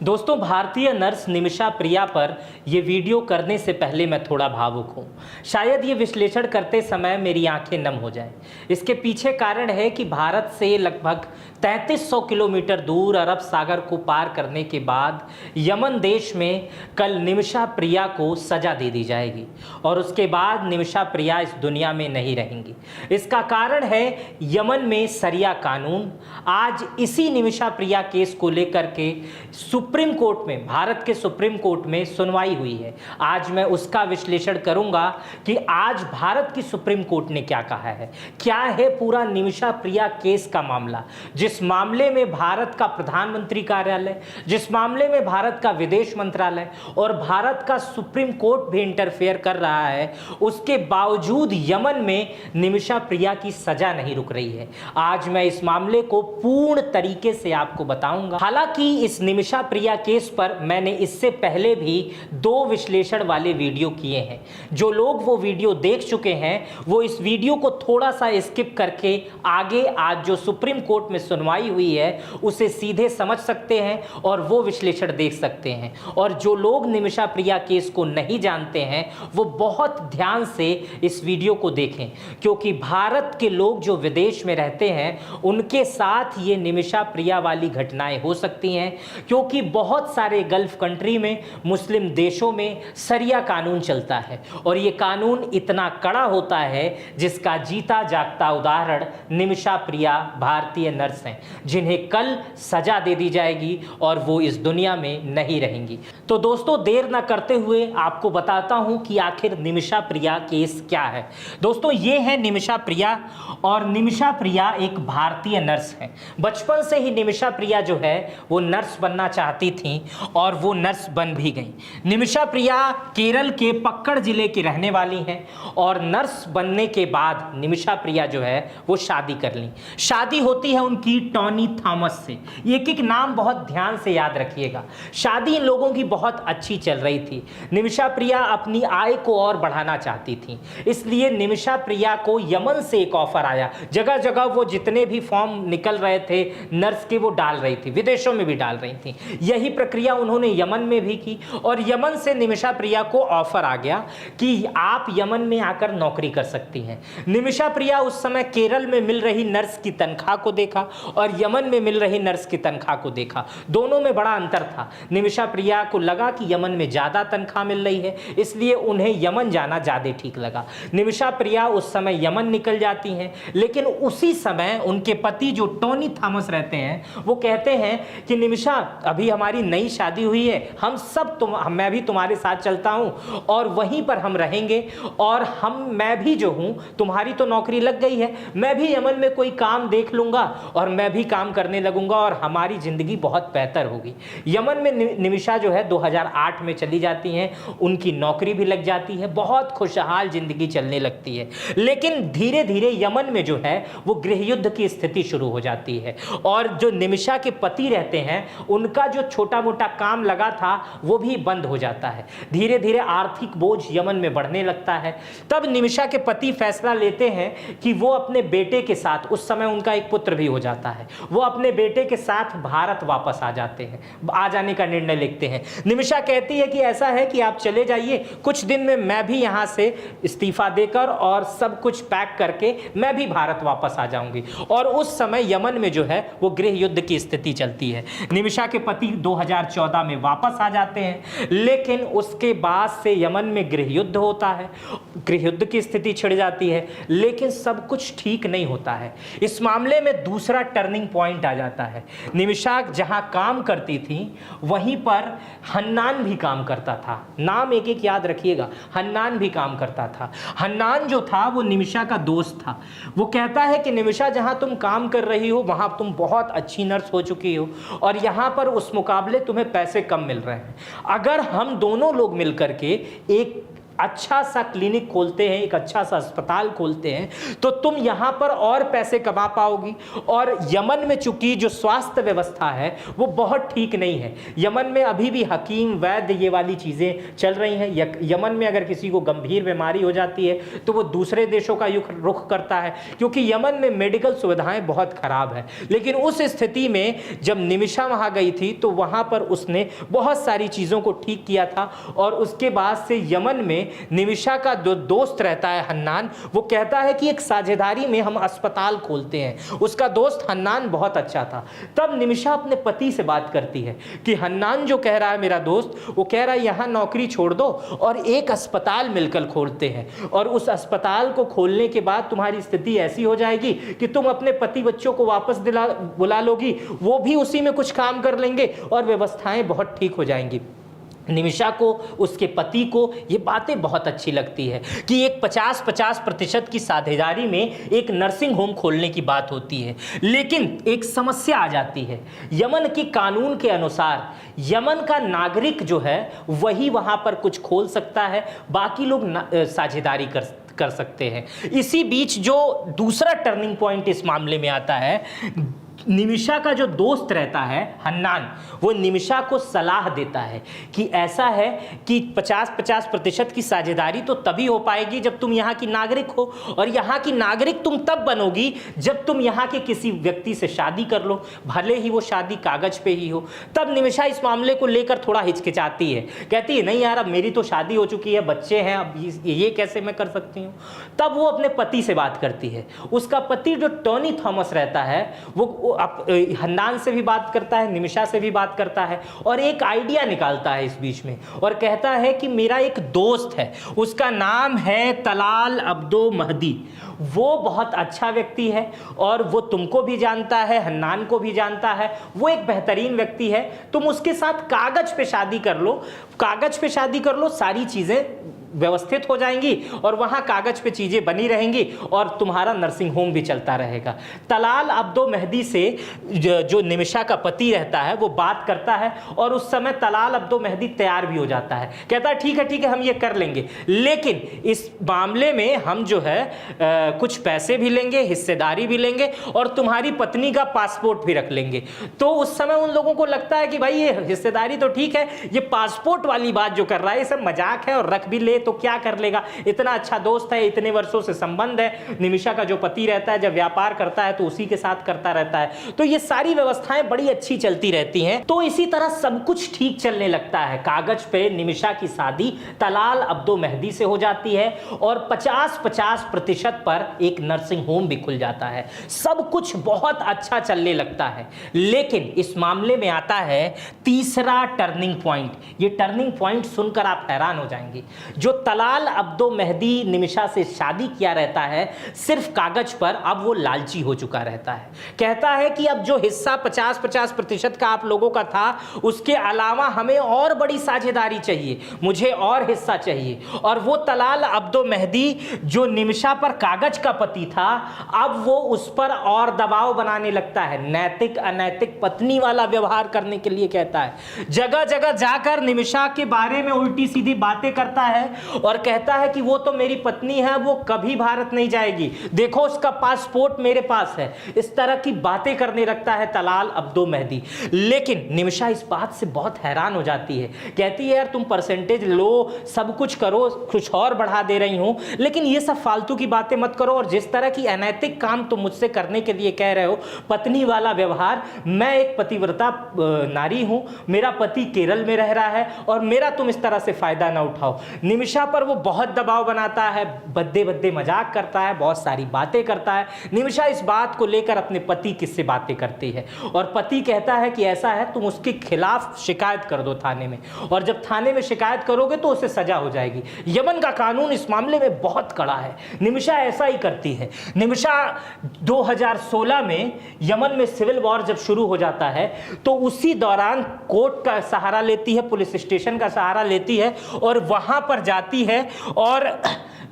दोस्तों, भारतीय नर्स निमिषा प्रिया पर यह वीडियो करने से पहले मैं थोड़ा भावुक हूँ। शायद ये विश्लेषण करते समय मेरी आंखें नम हो जाएं। इसके पीछे कारण है कि भारत से लगभग 3300 किलोमीटर दूर अरब सागर को पार करने के बाद यमन देश में कल निमिषा प्रिया को सजा दे दी जाएगी और उसके बाद निमिषा प्रिया इस दुनिया में नहीं रहेंगी। इसका कारण है यमन में शरिया कानून। आज इसी निमिषा प्रिया केस को लेकर के सुप्रीम कोर्ट में, भारत के सुप्रीम कोर्ट में सुनवाई हुई है। आज मैं उसका विश्लेषण करूंगा कि आज भारत की सुप्रीम कोर्ट ने क्या कहा है, क्या है पूरा निमिषा प्रिया केस का मामला, जिस मामले में भारत का प्रधानमंत्री कार्यालय, जिस मामले में भारत का विदेश मंत्रालय और भारत का सुप्रीम कोर्ट भी इंटरफेयर कर रहा है, उसके बावजूद यमन में निमिषा प्रिया की सजा नहीं रुक रही है। आज मैं इस मामले को पूर्ण तरीके से आपको बताऊंगा। हालांकि इस निमिषा प्रिया केस पर मैंने इससे पहले भी 2 विश्लेषण वाले वीडियो किए हैं। जो लोग वो वीडियो देख चुके हैं वो इस वीडियो को थोड़ा सा स्किप करके आगे आज जो सुप्रीम कोर्ट में सुनवाई हुई है उसे सीधे समझ सकते हैं और वो विश्लेषण देख सकते हैं। और जो लोग निमिषा प्रिया केस को नहीं जानते हैं वो बहुत ध्यान से इस वीडियो को देखें, क्योंकि भारत के लोग जो विदेश में रहते हैं उनके साथ ये निमिषा प्रिया वाली घटनाएं हो सकती हैं, क्योंकि बहुत सारे गल्फ कंट्री में, मुस्लिम देशों में शरिया कानून चलता है और ये कानून इतना कड़ा होता है जिसका जीता जागता उदाहरण निमिषा प्रिया भारतीय नर्स हैं, जिन्हें कल सजा दे दी जाएगी और वो इस दुनिया में नहीं रहेंगी। तो दोस्तों, देर ना करते हुए आपको बताता हूं कि आखिर निमिषा प्रिया केस क्या है। दोस्तों, ये है निमिषा प्रिया और निमिषा प्रिया एक भारतीय नर्स है। बचपन से ही निमिषा प्रिया जो है वो नर्स बनना चाहती थी और वो नर्स बन भी गई। निमिषा प्रिया केरल के पक्कड़ जिले की रहने वाली हैं और नर्स बनने के बाद निमिषा प्रिया जो है वो शादी कर ली। शादी होती है उनकी टॉनी थॉमस से। एक नाम बहुत ध्यान से याद रखिएगा। शादी इन लोगों की बहुत अच्छी चल रही थी। निमिषा प्रिया अपनी आय को और बढ़ाना चाहती थी, इसलिए निमिषा प्रिया को यमन से एक ऑफर आया। जगह जगह वो जितने भी फॉर्म निकल रहे थे नर्स के वो डाल रही थी, विदेशों में भी डाल रही थी। यही प्रक्रिया उन्होंने यमन में भी की और यमन से निमिषा प्रिया को ऑफर आ गया कि आप यमन में आकर नौकरी कर सकती हैं। निमिषा प्रिया उस समय केरल में मिल रही नर्स की तनख्वाह को देखा और यमन में मिल रही नर्स की तनख्वाह को देखा, दोनों में बड़ा अंतर था। निमिषा प्रिया को लगा कि यमन में ज्यादा तनख्वाह मिल रही है, इसलिए उन्हें यमन जाना ज्यादा ठीक लगा। निमिषा प्रिया उस समय यमन निकल जाती हैं, लेकिन उसी समय उनके पति जो टोनी थॉमस रहते हैं वो कहते हैं कि निमिषा, अभी हमारी नई शादी हुई है, हम सब मैं भी तुम्हारे साथ चलता हूं और वहीं पर हम रहेंगे और मैं भी जो हूं, तुम्हारी तो नौकरी लग गई है, मैं भी यमन में कोई काम देख लूंगा और मैं भी काम करने लगूंगा और हमारी जिंदगी बहुत बेहतर होगी। यमन में निमिषा जो है 2008 में चली जाती हैं, उनकी नौकरी भी लग जाती है, बहुत खुशहाल जिंदगी चलने लगती है। लेकिन धीरे धीरे यमन में जो है वो गृह युद्ध की स्थिति शुरू हो जाती है और जो निमिषा के पति रहते हैं उनका जो छोटा मोटा काम लगा था वो भी बंद हो जाता है। धीरे धीरे आर्थिक बोझ यमन में बढ़ने लगता है। तब निमिषा के पति फैसला लेते हैं कि वो अपने बेटे के साथ, उस समय उनका एक पुत्र भी हो जाता है, वो अपने बेटे के साथ भारत वापस आ जाते हैं, आ जाने का निर्णय लेते हैं। निमिषा कहती है कि ऐसा है कि आप चले जाइए, कुछ दिन में मैं भी यहां से इस्तीफा देकर और सब कुछ पैक करके मैं भी भारत वापस आ जाऊंगी। और उस समय यमन में जो है वो गृह युद्ध की स्थिति चलती है। निमिषा के पति 2014 में वापस आ जाते हैं, लेकिन उसके बाद से यमन में गृह युद्ध होता है, गृह युद्ध की स्थिति छिड़ जाती है, लेकिन सब कुछ ठीक नहीं होता है। इस मामले में दूसरा टर्निंग पॉइंट आ जाता है। निमिषा जहां काम करती थी वहीं पर हन्नान भी काम करता था। नाम एक एक याद रखिएगा, हन्नान भी काम करता था। हन्नान जो था वो निमिषा का दोस्त था। वो कहता है कि निमिषा, जहां तुम काम कर रही हो वहां तुम बहुत अच्छी नर्स हो चुकी हो और यहां पर उस मुकाबले तुम्हें पैसे कम मिल रहे हैं। अगर हम दोनों लोग मिलकर के एक अच्छा सा क्लिनिक खोलते हैं, एक अच्छा सा अस्पताल खोलते हैं, तो तुम यहाँ पर और पैसे कमा पाओगी। और यमन में चूंकि जो स्वास्थ्य व्यवस्था है वो बहुत ठीक नहीं है, यमन में अभी भी हकीम वैद्य ये वाली चीज़ें चल रही हैं। यमन में अगर किसी को गंभीर बीमारी हो जाती है तो वो दूसरे देशों का रुख करता है, क्योंकि यमन में मेडिकल सुविधाएं बहुत खराब है। लेकिन उस स्थिति में जब निमिषा वहाँ गई थी तो वहाँ पर उसने बहुत सारी चीज़ों को ठीक किया था। और उसके बाद से यमन में निमिषा का जो दोस्त रहता है हन्नान, वो कहता है कि एक साझेदारी में हम अस्पताल खोलते हैं। उसका दोस्त हन्नान बहुत अच्छा था। तब निमिषा अपने पति से बात करती है कि हन्नान जो कह रहा है मेरा दोस्त, वो कह रहा है यहाँ नौकरी छोड़ दो और एक अस्पताल मिलकर खोलते हैं, और उस अस्पताल को खोलने के बाद तुम्हारी स्थिति ऐसी हो जाएगी कि तुम अपने पति बच्चों को वापस बुला लोगी, वो भी उसी में कुछ काम कर लेंगे और व्यवस्थाएं बहुत ठीक हो जाएंगी। निमिषा को, उसके पति को ये बातें बहुत अच्छी लगती है कि एक 50-50% की साझेदारी में एक नर्सिंग होम खोलने की बात होती है। लेकिन एक समस्या आ जाती है, यमन के कानून के अनुसार यमन का नागरिक जो है वही वहाँ पर कुछ खोल सकता है, बाकी लोग साझेदारी कर सकते हैं। इसी बीच जो दूसरा टर्निंग पॉइंट इस मामले में आता है, निमिषा का जो दोस्त रहता है हन्नान, वो निमिषा को सलाह देता है कि ऐसा है कि 50-50% की साझेदारी तो तभी हो पाएगी जब तुम यहाँ की नागरिक हो, और यहाँ की नागरिक तुम तब बनोगी जब तुम यहाँ के किसी व्यक्ति से शादी कर लो, भले ही वो शादी कागज पे ही हो। तब निमिषा इस मामले को लेकर थोड़ा हिचकिचाती है, कहती है नहीं यार, अब मेरी तो शादी हो चुकी है, बच्चे हैं, अब ये कैसे मैं कर सकती हूँ। तब वो अपने पति से बात करती है। उसका पति जो टोनी थॉमस रहता है वो हन्नान से भी बात करता है, निमिषा से भी बात करता है, और एक आइडिया निकालता है इस बीच में, और कहता है कि मेरा एक दोस्त है, उसका नाम है तलाल अब्दो महदी, वो बहुत अच्छा व्यक्ति है और वो तुमको भी जानता है, हन्नान को भी जानता है, वो एक बेहतरीन व्यक्ति है, तुम उसके साथ कागज पे शादी कर लो, कागज पे शादी कर लो, सारी चीजें व्यवस्थित हो जाएंगी और वहां कागज पे चीजें बनी रहेंगी और तुम्हारा नर्सिंग होम भी चलता रहेगा। तलाल अब्दो मेहदी से जो निमिषा का पति रहता है वो बात करता है, और उस समय तलाल अब्दो मेहदी तैयार भी हो जाता है, कहता है ठीक है हम ये कर लेंगे, लेकिन इस मामले में हम जो है कुछ पैसे भी लेंगे, हिस्सेदारी भी लेंगे, और तुम्हारी पत्नी का पासपोर्ट भी रख लेंगे। तो उस समय उन लोगों को लगता है कि भाई ये हिस्सेदारी तो ठीक है, ये पासपोर्ट वाली बात जो कर रहा है ये सब मजाक है, और रख भी ले तो क्या कर लेगा, इतना अच्छा दोस्त है, इतने वर्षों से संबंध है। निमिषा का जो पति रहता है जब व्यापार करता है तो उसी के साथ करता रहता है, तो ये सारी व्यवस्थाएं बड़ी अच्छी चलती रहती हैं। तो इसी तरह सब कुछ ठीक चलने लगता है। कागज पे निमिषा की शादी तलाल अब्दो मेहदी से हो जाती है और 50-50% पर एक नर्सिंग होम भी खुल जाता है। सब कुछ बहुत अच्छा चलने लगता है। लेकिन इस मामले में आता है तीसरा टर्निंग पॉइंट। ये टर्निंग पॉइंट सुनकर आप हैरान हो जाएंगे। जो तलाल अब्दो मेहदी निमिषा से शादी किया रहता है सिर्फ कागज पर, अब वो लालची हो चुका रहता है। कहता है कि अब जो हिस्सा 50-50% का आप लोगों का था, उसके अलावा हमें और बड़ी साझेदारी चाहिए, मुझे और हिस्सा चाहिए। और वो तलाल अब्दो मेहदी जो निमिषा पर कागज का पति था, अब वो उस पर और दबाव बनाने लगता है, नैतिक अनैतिक पत्नी वाला व्यवहार करने के लिए कहता है। जगह जगह जाकर निमिषा के बारे में उल्टी सीधी बातें करता है और कहता है कि वो तो मेरी पत्नी है, वो कभी भारत नहीं जाएगी, देखो उसका पासपोर्ट मेरे पास है। इस तरह की बातें करने लगता है तलाल अब्दो मेहदी। लेकिन निमिषा इस बात से बहुत हैरान हो जाती है, कहती है यार तुम परसेंटेज लो, सब कुछ करो, कुछ और बढ़ा दे रही हूं, लेकिन ये सब फालतू की बातें मत करो। और जिस तरह की अनैतिक काम तुम मुझसे करने के लिए कह रहे हो, पत्नी वाला व्यवहार, मैं एक पतिव्रता नारी हूं, मेरा पति केरल में रह रहा है और मेरा तुम इस तरह से फायदा ना उठाओ। निमिषा पर वो बहुत दबाव बनाता है, बद्दे बद्दे मजाक करता है, बहुत सारी बातें करता है। निमिषा इस बात को लेकर अपने पति किससे बातें करती है और पति कहता है कि ऐसा है तुम उसके खिलाफ शिकायत कर दो थाने में, और जब थाने में शिकायत करोगे तो उसे सजा हो जाएगी। यमन का कानून इस मामले में बहुत कड़ा है। निमिषा ऐसा ही करती है। निमिषा 2016 में यमन में सिविल वॉर जब शुरू हो जाता है तो उसी दौरान कोर्ट का सहारा लेती है, पुलिस स्टेशन का सहारा लेती है और वहां पर जाती है और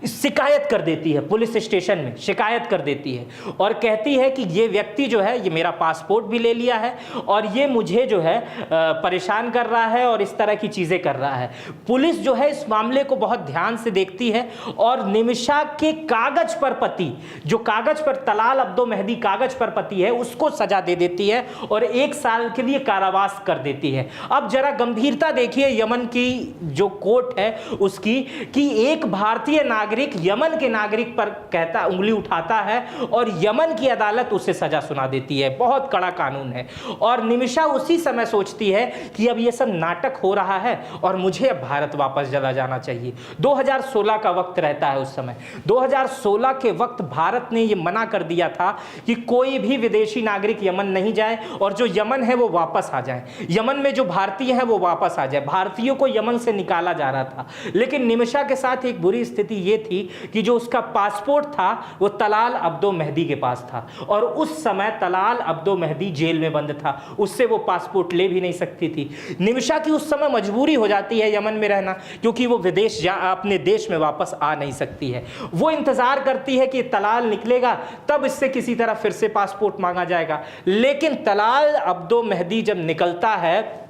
शिकायत कर देती है, पुलिस स्टेशन में शिकायत कर देती है और कहती है कि ये व्यक्ति जो है ये मेरा पासपोर्ट भी ले लिया है और ये मुझे जो है परेशान कर रहा है और इस तरह की चीज़ें कर रहा है। पुलिस जो है इस मामले को बहुत ध्यान से देखती है और निमिषा के कागज पर पति, जो कागज पर तलाल अब्दो मेहदी कागज पर पति है, उसको सजा दे देती है और 1 साल के लिए कारावास कर देती है। अब जरा गंभीरता देखिए यमन की जो कोर्ट है उसकी, कि एक भारतीय नागरिक यमन के नागरिक पर कहता, उंगली उठाता है और यमन की अदालत उसे सजा सुना देती है। बहुत कड़ा कानून है। और निमिषा उसी समय सोचती है कि अब ये सब नाटक हो रहा है और मुझे अब भारत वापस चला जाना चाहिए। 2016 का वक्त रहता है उस समय। 2016 के वक्त भारत ने ये मना कर दिया था कि कोई भी विदेशी नागरिक यमन नहीं जाए और जो यमन है वो वापस आ जाए, यमन में जो भारतीय है वो वापस आ जाए। भारतीयों को यमन से निकाला जा रहा था। लेकिन निमिषा के साथ एक बुरी स्थिति ये थी कि जो उसका पासपोर्ट था वो तलाल अब्दो मेहदी के पास था और उस समय तलाल अब्दो मेहदी जेल में बंद था, उससे वो पासपोर्ट ले भी नहीं सकती थी। निमिषा की उस समय मजबूरी हो जाती है यमन में रहना, क्योंकि वो विदेश अपने देश में वापस आ नहीं सकती है। वो इंतजार करती है कि तलाल निकलेगा तब इससे किसी तरह फिर से पासपोर्ट मांगा जाएगा। लेकिन तलाल अब्दो मेहदी जब निकलता है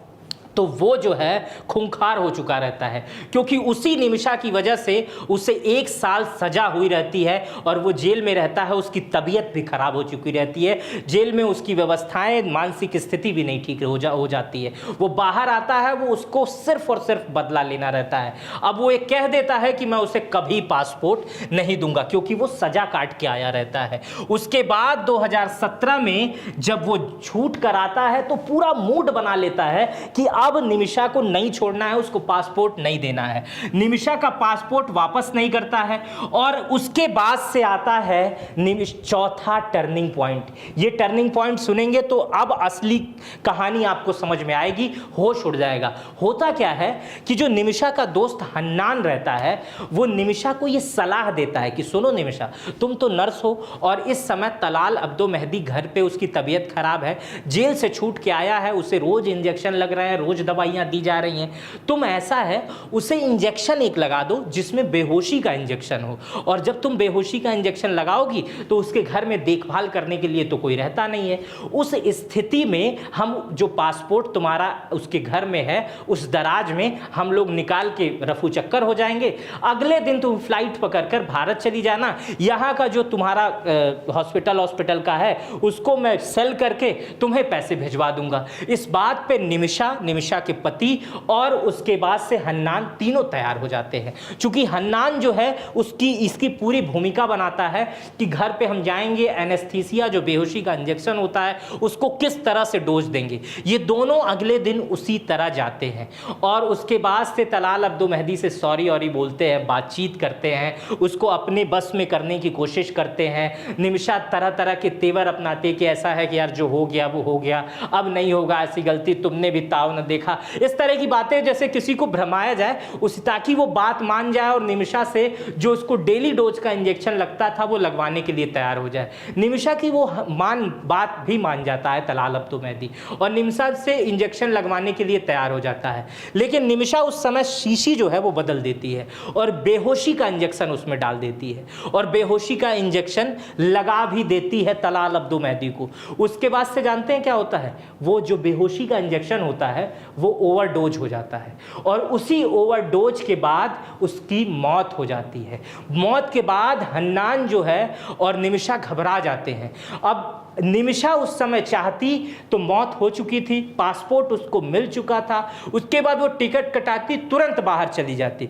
तो वो जो है खूंखार हो चुका रहता है, क्योंकि उसी निमिषा की वजह से उसे 1 साल सजा हुई रहती है और वो जेल में रहता है। उसकी तबीयत भी खराब हो चुकी रहती है, जेल में उसकी व्यवस्थाएं, मानसिक स्थिति भी नहीं ठीक हो जाती है। वो बाहर आता है, वो उसको सिर्फ और सिर्फ बदला लेना रहता है। अब वो एक कह देता है कि मैं उसे कभी पासपोर्ट नहीं दूंगा, क्योंकि वो सजा काट के आया रहता है। उसके बाद 2017 में जब वो छूट कर आता है तो पूरा मूड बना लेता है कि अब निमिषा को नहीं छोड़ना है, उसको पासपोर्ट नहीं देना है। निमिषा का पासपोर्ट वापस नहीं करता है और उसके बाद से आता है चौथा टर्निंग पॉइंट। ये टर्निंग पॉइंट सुनेंगे तो अब असली कहानी आपको समझ में आएगी, होश उड़ जाएगा। होता क्या है कि जो निमिषा का दोस्त हन्नान रहता है वो निमिषा को ये सलाह देता है कि सुनो निमिषा, तुम तो नर्स हो और इस समय तलाल अब्दो मेहदी घर पे उसकी तबीयत खराब है, जेल से छूट के आया है, उसे रोज इंजेक्शन लग रहे हैं, रोज दवाइयां दी जा रही हैं। तुम ऐसा है उसे इंजेक्शन एक लगा दो जिसमें बेहोशी का इंजेक्शन हो, और जब तुम बेहोशी का इंजेक्शन लगाओगी तो उसके घर में देखभाल करने के लिए तो कोई रहता नहीं है। उस स्थिति में हम जो पासपोर्ट तुम्हारा उसके घर में है उस दराज में हम लोग निकाल के रफू चक्कर हो जाएंगे। अगले दिन तुम फ्लाइट पकड़कर भारत चली जाना, यहाँ का जो तुम्हारा हॉस्पिटल का है उसको मैं सेल करके तुम्हें पैसे भिजवा दूंगा। इस बात पे निमिषा के पति और उसके बाद से हन्नान तीनों तैयार हो जाते हैं। चूंकि हन्नान जो है इसकी पूरी भूमिका बनाता है कि घर पे हम जाएंगे, एनेस्थीसिया जो बेहोशी का इंजेक्शन होता है उसको किस तरह से डोज देंगे। ये दोनों अगले दिन उसी तरह जाते हैं और उसके बाद से तलाल अब्दो मेहदी से सॉरी बोलते हैं, बातचीत करते हैं, उसको अपने बस में करने की कोशिश करते हैं। निमिषा तरह तरह के तेवर अपनाते कि ऐसा है कि यार जो हो गया वो हो गया, अब नहीं होगा, ऐसी गलती तुमने भी ताव न देखा, इस तरह की बातें जैसे किसी को भ्रमाया जाए उसी, ताकि वो बात मान जाए और निमिषा से जो उसको डेली डोज का इंजेक्शन लगता था वो लगवाने के लिए तैयार हो जाए। निमिषा की वो बात भी मान जाता है तलाल अब्दो मेहदी और निमिषा से इंजेक्शन लगवाने के लिए तैयार हो जाता है। लेकिन निमिषा उस समय शीशी जो है वो बदल देती है और बेहोशी का इंजेक्शन उसमें डाल देती है और बेहोशी का इंजेक्शन लगा भी देती है तलाल अब्दो मेहदी को। उसके बाद से जानते हैं क्या होता है, वो जो बेहोशी का इंजेक्शन होता है वो ओवरडोज हो जाता है और उसी ओवरडोज के बाद उसकी मौत हो जाती है। मौत के बाद हन्नान जो है और निमिषा घबरा जाते हैं। अब निमिषा उस समय चाहती तो मौत हो चुकी थी, पासपोर्ट उसको मिल चुका था, उसके बाद वो टिकट कटाती, तुरंत बाहर चली जाती।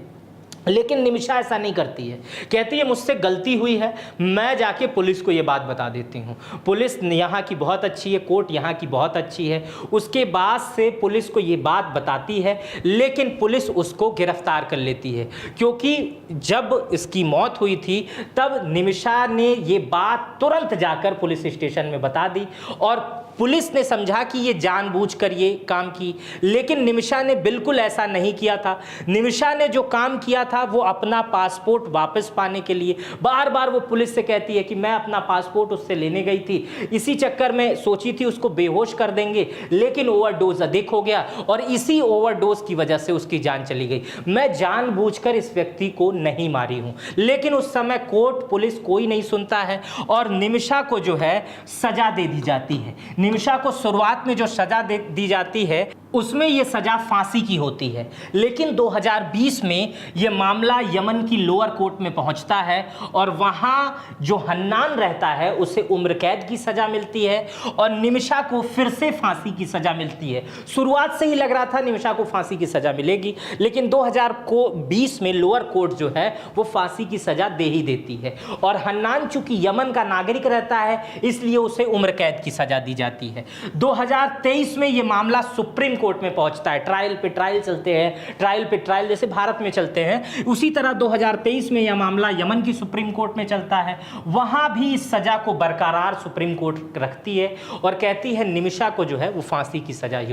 लेकिन निमिषा ऐसा नहीं करती है, कहती है मुझसे गलती हुई है, मैं जाके पुलिस को ये बात बता देती हूँ। पुलिस यहाँ की बहुत अच्छी है, कोर्ट यहाँ की बहुत अच्छी है। उसके बाद से पुलिस को ये बात बताती है, लेकिन पुलिस उसको गिरफ्तार कर लेती है, क्योंकि जब इसकी मौत हुई थी तब निमिषा ने ये बात तुरंत जाकर पुलिस स्टेशन में बता दी और पुलिस ने समझा कि ये जानबूझकर ये काम की, लेकिन निमिषा ने बिल्कुल ऐसा नहीं किया था। निमिषा ने जो काम किया था वो अपना पासपोर्ट वापस पाने के लिए बार बार वो पुलिस से कहती है कि मैं अपना पासपोर्ट उससे लेने गई थी, इसी चक्कर में सोची थी उसको बेहोश कर देंगे, लेकिन ओवरडोज अधिक हो गया और इसी ओवरडोज की वजह से उसकी जान चली गई। मैं जानबूझकर इस व्यक्ति को नहीं मारी हूं। लेकिन उस समय कोर्ट पुलिस कोई नहीं सुनता है और निमिषा को जो है सजा दे दी जाती है। निमिषा को शुरुआत में जो सजा दी जाती है उसमें यह सजा फांसी की होती है, लेकिन 2020 में यह मामला यमन की लोअर कोर्ट में पहुंचता है और वहां जो हन्नान रहता है उसे उम्र कैद की सजा मिलती है और निमिषा को फिर से फांसी की सजा मिलती है। शुरुआत से ही लग रहा था निमिषा को फांसी की सजा मिलेगी, लेकिन 2020 में लोअर कोर्ट जो है वो फांसी की सजा दे ही देती है और हन्नान चूंकि यमन का नागरिक रहता है इसलिए उसे उम्र कैद की सजा दी जाती है। 2023 में यह मामला सुप्रीम कोर्ट में पहुंचता है। ट्रायल पे ट्रायल चलते हैं, ट्रायल पे ट्रायल जैसे भारत में चलते हैं, उसी तरह 2023 में यह मामला यमन की सुप्रीम कोर्ट में चलता है। वहां भी इस सजा को बरकरार सुप्रीम कोर्ट रखती है और कहती है निमिषा को जो है वो फांसी की सजा ही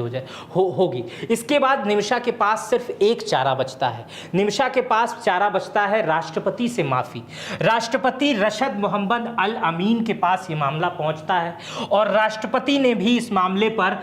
होगी। इसके बाद निमिषा के पास सिर्फ एक चारा बचता है। निमिषा के पास चारा बचता है राष्ट्रपति से माफी। राष्ट्रपति रशद मोहम्मद अल अमीन के पास ये मामला पहुंचता है और राष्ट्रपति ने भी इस मामले पर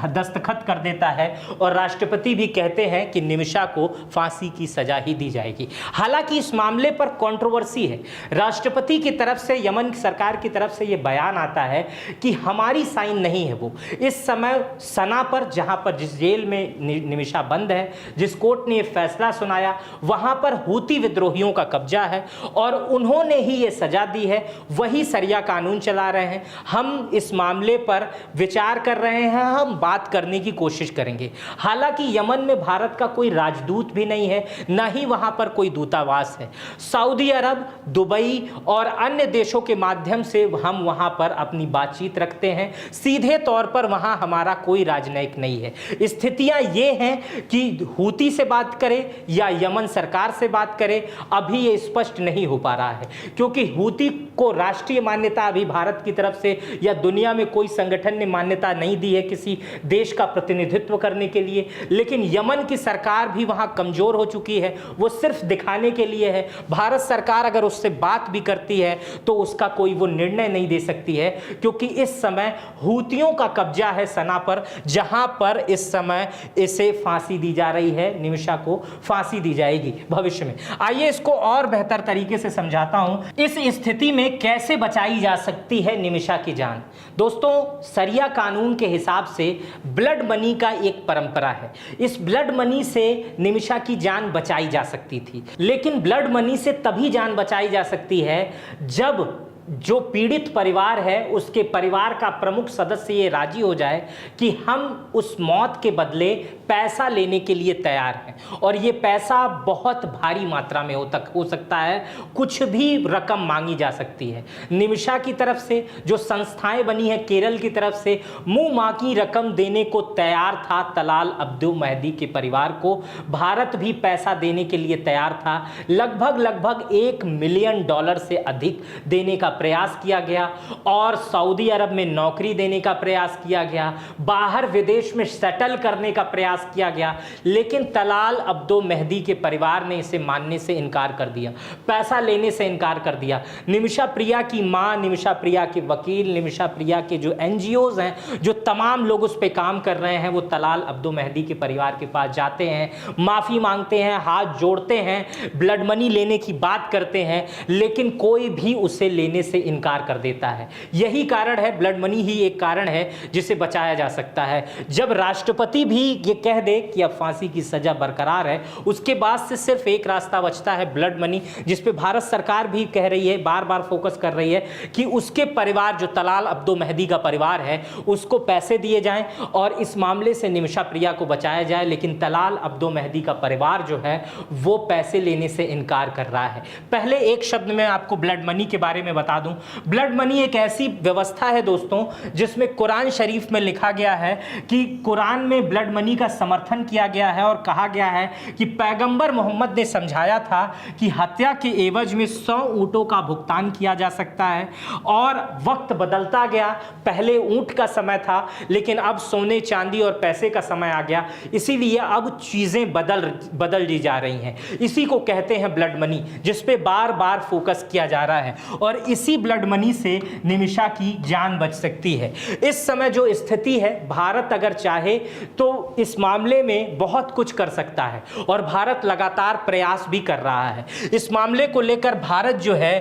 दस्तखत कर देता है और राष्ट्रपति भी कहते हैं कि निमिषा को फांसी की सजा ही दी जाएगी। हालांकि इस मामले पर कंट्रोवर्सी है। राष्ट्रपति की तरफ से, यमन सरकार की तरफ से यह बयान आता है कि हमारी साइन नहीं है वो। इस समय सना पर, जहां पर जिस जेल में निमिषा बंद है, जिस कोर्ट ने यह फैसला सुनाया, वहां पर हूती विद्रोहियों का कब्जा है और उन्होंने ही यह सजा दी है, वही सरिया कानून चला रहे हैं। हम इस मामले पर विचार कर रहे हैं, हम बात करने की कोशिश करेंगे। हालांकि यमन में भारत का कोई राजदूत भी नहीं है, ना ही वहां पर कोई दूतावास है। सऊदी अरब, दुबई और अन्य देशों के माध्यम से हम वहां पर अपनी बातचीत रखते हैं। सीधे तौर पर वहां हमारा कोई राजनयिक नहीं है। स्थितियां ये हैं कि हूती से बात करें या यमन सरकार से बात करें, अभी ये स्पष्ट नहीं हो पा रहा है, क्योंकि हूती को राष्ट्रीय मान्यता अभी भारत की तरफ से या दुनिया में कोई संगठन ने मान्यता नहीं दी है किसी देश का प्रतिनिधित्व करने के लिए। लेकिन यमन की सरकार भी वहां कमजोर हो चुकी है, वो सिर्फ दिखाने के लिए है। भारत सरकार अगर उससे बात भी करती है तो उसका कोई वो निर्णय नहीं दे सकती है, क्योंकि इस समय हूतियों का कब्जा है सना पर, जहां पर इस समय इसे फांसी दी जा रही है। निमिषा को फांसी दी जाएगी भविष्य में। आइए इसको और बेहतर तरीके से समझाता हूं। इस स्थिति में कैसे बचाई जा सकती है निमिषा की जान। दोस्तों, सरिया कानून के हिसाब से ब्लड मनी का एक परंपरा है। इस ब्लड मनी से निमिषा की जान बचाई जा सकती थी, लेकिन ब्लड मनी से तभी जान बचाई जा सकती है जब जो पीड़ित परिवार है उसके परिवार का प्रमुख सदस्य ये राजी हो जाए कि हम उस मौत के बदले पैसा लेने के लिए तैयार हैं, और ये पैसा बहुत भारी मात्रा में हो सकता है, कुछ भी रकम मांगी जा सकती है। निमिषा की तरफ से जो संस्थाएं बनी है केरल की तरफ से, मुंह मांगी रकम देने को तैयार था तलाल अब्दुल मेहदी के परिवार को। भारत भी पैसा देने के लिए तैयार था। लगभग $1 मिलियन से अधिक देने का प्रयास किया गया और सऊदी अरब में नौकरी देने का प्रयास किया गया, बाहर विदेश में सेटल करने का प्रयास किया गया, लेकिन तलाल अब्दुल मेहदी के परिवार ने इसे मानने से इनकार कर दिया, पैसा लेने से इनकार कर दिया। निमिषा प्रिया की मां, निमिषा प्रिया के वकील, निमिषा प्रिया के जो एनजीओज हैं, जो तमाम लोग उस पर काम कर रहे हैं, वो तलाल अब्दुल मेहदी के परिवार के पास जाते हैं, माफी मांगते हैं, हाथ जोड़ते हैं, ब्लड मनी लेने की बात करते हैं, लेकिन कोई भी उसे लेने से इनकार कर देता है। यही कारण है, ब्लड मनी ही एक कारण है जिसे बचाया जा सकता है। जब राष्ट्रपति भी ये कह दे कि अब फांसी की सजा बरकरार है, उसके बाद से सिर्फ एक रास्ता बचता है, ब्लड मनी, जिस पे भारत सरकार भी कह रही है, बार बार फोकस कर रही है कि उसके परिवार, जो तलाल अब्दुल मेहदी का परिवार है, उसको पैसे दिए जाएं और इस मामले से निमिषा प्रिया को बचाया जाए। लेकिन तलाल अब्दुल मेहदी का परिवार जो है वो पैसे लेने से इनकार कर रहा है। पहले एक शब्द में आपको ब्लड मनी के बारे में बता बता दूं, ब्लड मनी एक ऐसी व्यवस्था है दोस्तों जिसमें कुरान शरीफ में लिखा गया है कि कुरान में ब्लड मनी का समर्थन किया गया है और कहा गया है कि पैगंबर मोहम्मद ने समझाया था कि हत्या के एवज में 100 ऊंटों का भुगतान किया जा सकता है। और वक्त बदलता गया, पहले ऊंट का समय था लेकिन अब सोने चांदी और पैसे का समय आ गया, इसीलिए अब चीजें बदल दी जा रही हैं। इसी को कहते हैं ब्लड मनी, जिस पे बार बार फोकस किया जा रहा है और इसी ब्लड मनी से निमिषा की जान बच सकती है। इस समय जो स्थिति है, भारत अगर चाहे तो इस मामले में बहुत कुछ कर सकता है और भारत लगातार प्रयास भी कर रहा है। इस मामले को लेकर भारत जो है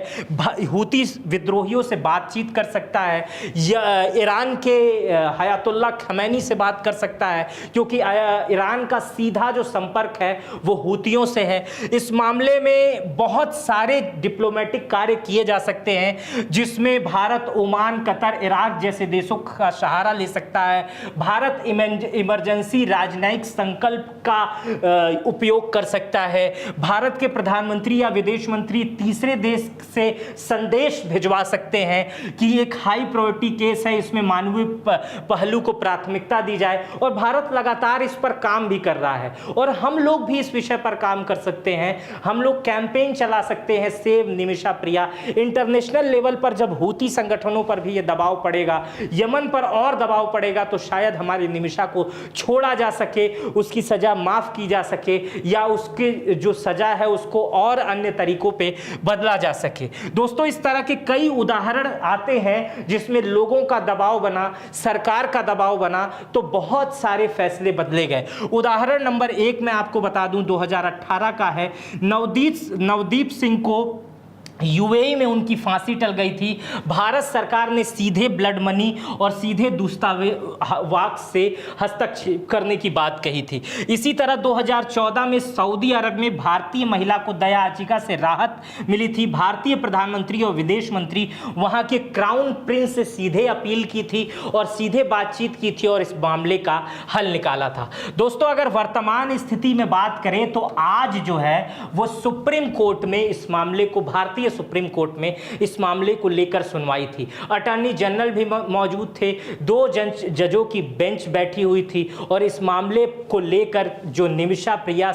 हूती विद्रोहियों से बातचीत कर सकता है या ईरान के हयातुल्लाह खमैनी से बात कर सकता है, क्योंकि ईरान का सीधा जो संपर्क है वो हूतियों से है। इस मामले में बहुत सारे डिप्लोमेटिक कार्य किए जा सकते हैं जिसमें भारत ओमान, कतर, इराक जैसे देशों का सहारा ले सकता है। भारत इमरजेंसी राजनयिक संकल्प का उपयोग कर सकता है। भारत के प्रधानमंत्री या विदेश मंत्री तीसरे देश से संदेश भिजवा सकते हैं कि एक हाई प्रायोरिटी केस है, इसमें मानवीय पहलू को प्राथमिकता दी जाए और भारत लगातार इस पर काम भी कर रहा है। और हम लोग भी इस विषय पर काम कर सकते हैं, हम लोग कैंपेन चला सकते हैं सेव निमिषा प्रिया। इंटरनेशनल लेवल पर जब हूती संगठनों पर भी ये दबाव पड़ेगा, यमन पर और दबाव पड़ेगा, तो शायद हमारी निमिषा को छोड़ा जा सके, उसकी सजा माफ की जा सके या उसकी जो सजा है उसको और अन्य तरीकों पे बदला जा सके। दोस्तों, इस तरह के कई उदाहरण आते हैं जिसमें लोगों का दबाव बना, सरकार का दबाव बना, तो बहुत सारे फैसले बदले गए। उदाहरण नंबर 1 मैं आपको बता दूं, 2018 का है। नवदीप सिंह को यूएई में उनकी फांसी टल गई थी। भारत सरकार ने सीधे ब्लड मनी और सीधे दूतावास से हस्तक्षेप करने की बात कही थी। इसी तरह 2014 में सऊदी अरब में भारतीय महिला को दया याचिका से राहत मिली थी। भारतीय प्रधानमंत्री और विदेश मंत्री वहां के क्राउन प्रिंस से सीधे अपील की थी और सीधे बातचीत की थी और इस मामले का हल निकाला था। दोस्तों, अगर वर्तमान स्थिति में बात करें तो आज जो है वो सुप्रीम कोर्ट में इस मामले को, भारतीय सुप्रीम कोर्ट में इस मामले को लेकर सुनवाई थी। अटॉर्नी जनरल भी मौजूद थे, 2 जजों की बेंच बैठी हुई थी और इस मामले को लेकर जो निमिषा प्रिया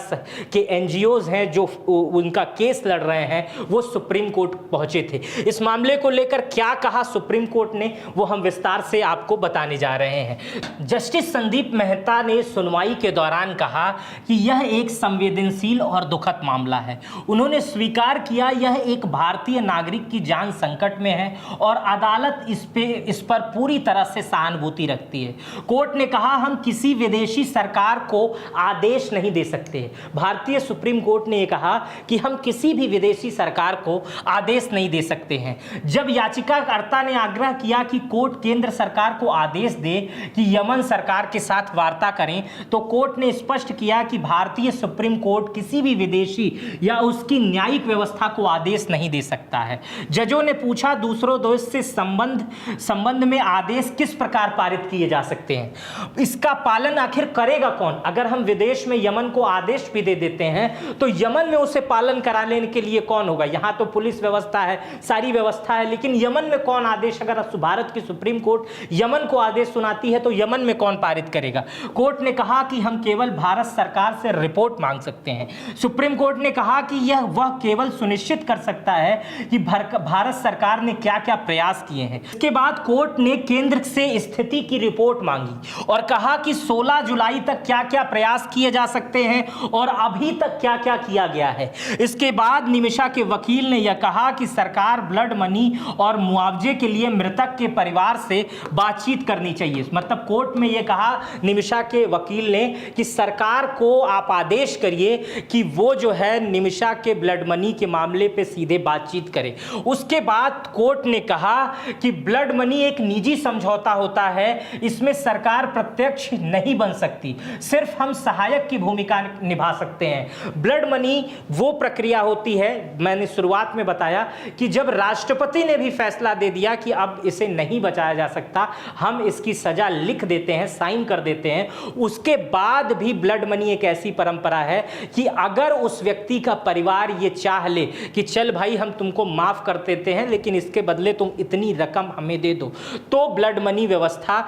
के एनजीओज हैं जो उनका केस लड़ रहे हैं वो सुप्रीम कोर्ट पहुंचे थे। इस मामले को लेकर क्या कहा सुप्रीम कोर्ट ने वो हम विस्तार से आपको बताने जा रहे हैं। जस्टिस संदीप मेहता ने सुनवाई के दौरान कहा कि यह एक संवेदनशील और दुखद मामला है। उन्होंने स्वीकार किया यह एक भारतीय नागरिक की जान संकट में है और अदालत इस पर पूरी तरह से सहानुभूति रखती है। कोर्ट ने कहा, हम किसी विदेशी सरकार को आदेश नहीं दे सकते। भारतीय सुप्रीम कोर्ट ने कहा कि हम किसी भी विदेशी सरकार को आदेश नहीं दे सकते हैं। जब याचिकाकर्ता ने आग्रह किया कि कोर्ट केंद्र सरकार को आदेश दे कि यमन सरकार के साथ वार्ता करें, तो कोर्ट ने स्पष्ट किया कि भारतीय सुप्रीम कोर्ट किसी भी विदेशी या उसकी न्यायिक व्यवस्था को आदेश नहीं दे सकता है। जजों ने पूछा, दूसरों देश से संबंध में आदेश किस प्रकार पारित किए जा सकते हैं, इसका पालन आखिर करेगा कौन? अगर हम विदेश में यमन को आदेश भी दे देते हैं तो यमन में उसे पालन करा लेने के लिए कौन होगा? यहां तो पुलिस व्यवस्था है, सारी व्यवस्था है, लेकिन यमन में कौन आदेश, अगर भारत की सुप्रीम कोर्ट यमन को आदेश सुनाती है तो यमन में कौन पारित करेगा? कोर्ट ने कहा कि हम केवल भारत सरकार से रिपोर्ट मांग सकते हैं। सुप्रीम कोर्ट ने कहा कि वह केवल सुनिश्चित कर सकता है कि भारत सरकार ने क्या क्या प्रयास किए हैं। इसके बाद कोर्ट ने केंद्र से स्थिति की रिपोर्ट मांगी और कहा कि 16 जुलाई तक क्या क्या प्रयास किए जा सकते हैं और अभी तक क्या क्या किया गया है। इसके बाद निमिषा के वकील ने यह कहा कि सरकार ब्लड मनी और मुआवजे के लिए मृतक के परिवार से बातचीत करनी चाहिए। मतलब कोर्ट में यह कहा निमिषा के वकील ने कि सरकार को आप आदेश करिए कि वो जो है निमिषा के ब्लड मनी के मामले पे सीधे बातचीत करे। उसके बाद कोर्ट ने कहा कि ब्लड मनी एक निजी समझौता होता है, इसमें सरकार प्रत्यक्ष नहीं बन सकती, सिर्फ हम सहायक की भूमिका निभा सकते हैं। ब्लड मनी वो प्रक्रिया होती है, मैंने शुरुआत में बताया कि जब राष्ट्रपति ने भी फैसला दे दिया कि अब इसे नहीं बचाया जा सकता, हम इसकी सजा लिख देते हैं, साइन कर देते हैं, उसके बाद भी ब्लड मनी एक ऐसी परंपरा है कि अगर उस व्यक्ति का परिवार ये चाह ले कि चल भाई हम तुमको माफ़ कर देते हैं, लेकिन इसके बदले तुम इतनी रकम हमें दे दो, तो ब्लड मनी व्यवस्था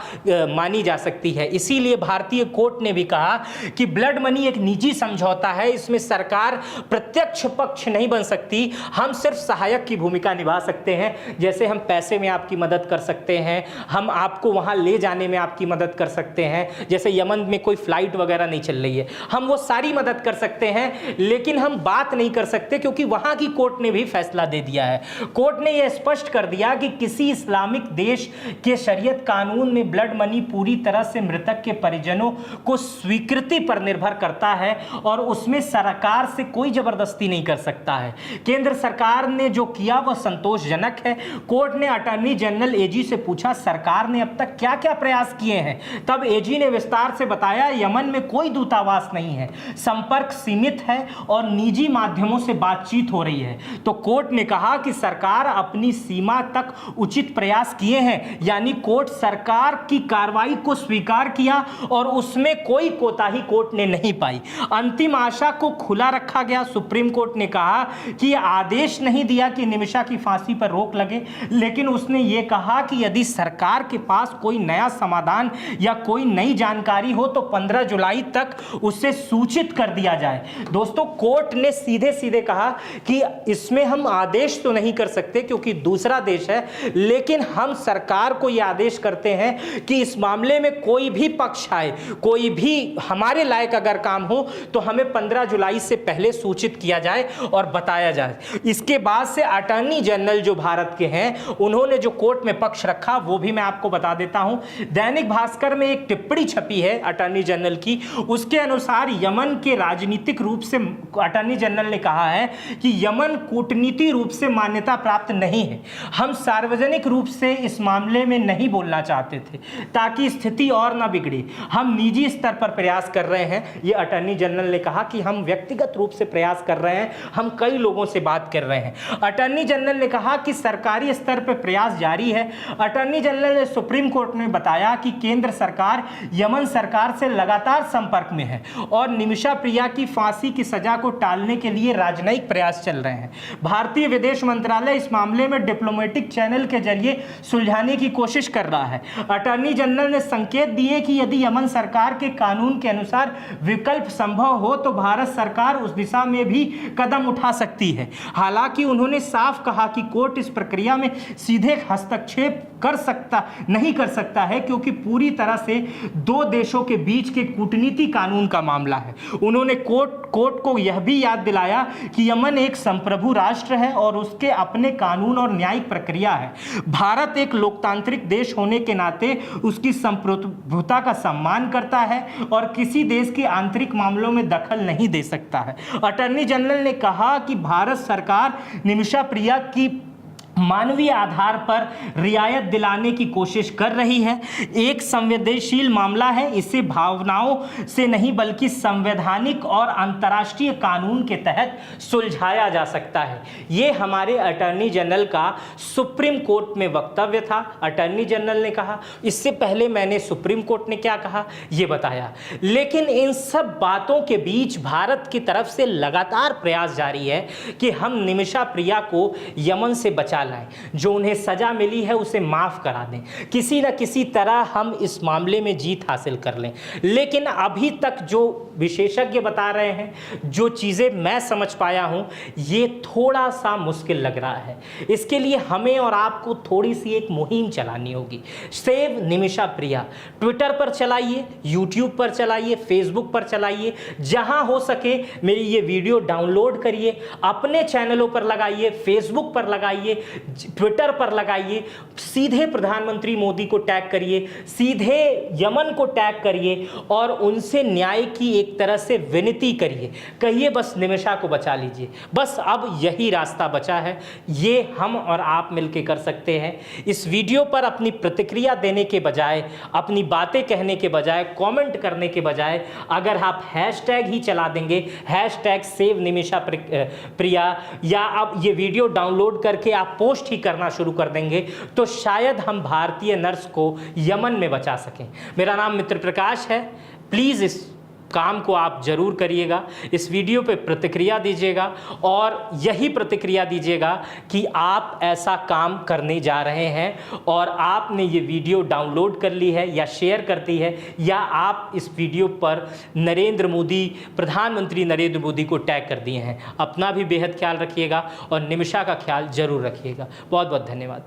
मानी जा सकती है। इसीलिए भारतीय कोर्ट ने भी कहा कि ब्लड मनी एक निजी समझौता है, इसमें सरकार प्रत्यक्ष पक्ष नहीं बन सकती, हम सिर्फ सहायक की भूमिका निभा सकते हैं। जैसे हम पैसे में आपकी मदद कर सकते हैं, हम आपको वहाँ ले जाने में आपकी मदद कर सकते हैं, जैसे यमन में कोई फ्लाइट वगैरह नहीं चल रही है, हम वो सारी मदद कर सकते हैं, लेकिन हम बात नहीं कर सकते, क्योंकि वहाँ की कोर्ट ने भी फैसला दे दिया है। कोर्ट ने यह स्पष्ट कर दिया कि किसी इस्लामिक देश के शरीयत कानून में ब्लड मनी पूरी तरह से मृतक के परिजनों को स्वीकृति पर निर्भर करता है और उसमें सरकार से कोई जबरदस्ती नहीं कर सकता है। केंद्र सरकार ने जो किया वह संतोषजनक है। कोर्ट ने अटॉर्नी जनरल एजी से पूछा, सरकार ने अब तक क्या क्या प्रयास किए हैं? तब एजी ने विस्तार से बताया, यमन में कोई दूतावास नहीं है, संपर्क सीमित है और निजी माध्यमों से बातचीत हो रही है। तो कोर्ट ने कहा कि सरकार अपनी सीमा तक उचित प्रयास किए हैं, यानी कोर्ट सरकार की कार्रवाई को स्वीकार किया और उसमें कोई कोताही कोर्ट ने नहीं पाई। अंतिम आशा को खुला रखा गया। सुप्रीम कोर्ट ने कहा कि आदेश नहीं दिया कि निमिषा की फांसी पर रोक लगे, लेकिन उसने ये कहा कि यदि सरकार के पास कोई नया समाधान या कोई नई जानकारी हो तो 15 जुलाई तक उसे सूचित कर दिया जाए। दोस्तों, कोर्ट ने सीधे सीधे कहा कि इसमें हम आदेश तो नहीं कर सकते क्योंकि दूसरा देश है, लेकिन हम सरकार को यह आदेश करते हैं कि इस मामले में कोई भी पक्ष आए, कोई भी हमारे लायक अगर काम हो तो हमें 15 जुलाई से पहले सूचित किया जाए और बताया जाए। इसके बाद से अटॉर्नी जनरल जो भारत के हैं, उन्होंने जो कोर्ट में पक्ष रखा वो भी मैं आपको बता देता हूं। दैनिक भास्कर में एक टिप्पणी छपी है अटॉर्नी जनरल की, उसके अनुसार यमन के राजनीतिक रूप से अटॉर्नी जनरल ने कहा है कि यमन कूटनीति रूप से मान्यता प्राप्त नहीं है। हम सार्वजनिक रूप से इस मामले में नहीं बोलना चाहते थे ताकि स्थिति और ना बिगड़े। हम निजी स्तर पर प्रयास कर रहे हैं। ये अटॉर्नी जनरल ने कहा कि हम व्यक्तिगत रूप से प्रयास कर रहे हैं, हम कई लोगों से बात कर रहे हैं। अटॉर्नी जनरल ने कहा कि सरकारी स्तर पर प्रयास जारी है। अटॉर्नी जनरल ने सुप्रीम कोर्ट में बताया कि केंद्र सरकार यमन सरकार से लगातार संपर्क में है और निमिषा प्रिया की फांसी की सजा को टालने के लिए राजनयिक प्रयास चल रहे हैं। भारतीय विदेश मंत्रालय इस मामले में डिप्लोमेटिक चैनल के जरिए सुलझाने की कोशिश कर रहा है। अटॉर्नी जनरल ने संकेत दिए कि यदि यमन सरकार के कानून के अनुसार विकल्प संभव हो तो भारत सरकार उस दिशा में भी कदम उठा सकती है। हालांकि उन्होंने साफ कहा कि कोर्ट इस प्रक्रिया में सीधे हस्तक्षेप नहीं कर सकता है, क्योंकि पूरी तरह से दो देशों के बीच के कूटनीति कानून का मामला है। उन्होंने कोर्ट को यह भी याद दिलाया कि यमन एक संप्रभु राष्ट्र है और उसके अपने कानून और न्यायिक प्रक्रिया है। भारत एक लोकतांत्रिक देश होने के नाते उसकी संप्रभुता का सम्मान करता है और किसी देश के आंतरिक मामलों में दखल नहीं दे सकता है। अटॉर्नी जनरल ने कहा कि भारत सरकार निमिषा प्रिया की मानवीय आधार पर रियायत दिलाने की कोशिश कर रही है। एक संवेदनशील मामला है, इसे भावनाओं से नहीं बल्कि संवैधानिक और अंतर्राष्ट्रीय कानून के तहत सुलझाया जा सकता है। ये हमारे अटॉर्नी जनरल का सुप्रीम कोर्ट में वक्तव्य था। अटॉर्नी जनरल ने कहा, इससे पहले मैंने सुप्रीम कोर्ट ने क्या कहा ये बताया, लेकिन इन सब बातों के बीच भारत की तरफ से लगातार प्रयास जारी है कि हम निमिषा प्रिया को यमन से बचा लाएं, जो उन्हें सजा मिली है उसे माफ करा दें, किसी न किसी तरह हम इस मामले में जीत हासिल कर लें। लेकिन अभी तक जो विशेषज्ञ बता रहे हैं, जो चीज़ें मैं समझ पाया हूं, ये थोड़ा सा मुश्किल लग रहा है। इसके लिए हमें और आपको थोड़ी सी एक मुहिम चलानी होगी। सेव निमिषा प्रिया ट्विटर पर चलाइए, यूट्यूब पर चलाइए, फेसबुक पर चलाइए, जहां हो सके मेरी ये वीडियो डाउनलोड करिए, अपने चैनलों पर लगाइए, फेसबुक पर लगाइए, ट्विटर पर लगाइए, सीधे प्रधानमंत्री मोदी को टैग करिए, सीधे यमन को टैग करिए और उनसे न्याय की एक तरह से विनती करिए, कहिए बस निमिषा को बचा लीजिए, बस अब यही रास्ता बचा है। ये हम और आप मिलकर कर सकते हैं। इस वीडियो पर अपनी प्रतिक्रिया देने के बजाय, अपनी बातें कहने के बजाय, कमेंट करने के बजाय अगर आप हैशटैग ही चला देंगे, हैशटैग सेव निमिषा प्रिया, या अब ये वीडियो डाउनलोड करके आप पोस्ट ही करना शुरू कर देंगे, तो शायद हम भारतीय नर्स को यमन में बचा सकें। मेरा नाम मित्र प्रकाश है। प्लीज़ इस काम को आप ज़रूर करिएगा। इस वीडियो पे प्रतिक्रिया दीजिएगा और यही प्रतिक्रिया दीजिएगा कि आप ऐसा काम करने जा रहे हैं और आपने ये वीडियो डाउनलोड कर ली है या शेयर करती है, या आप इस वीडियो पर नरेंद्र मोदी, प्रधानमंत्री नरेंद्र मोदी को टैग कर दिए हैं। अपना भी बेहद ख्याल रखिएगा और निमिषा का ख्याल जरूर रखिएगा। बहुत बहुत धन्यवाद।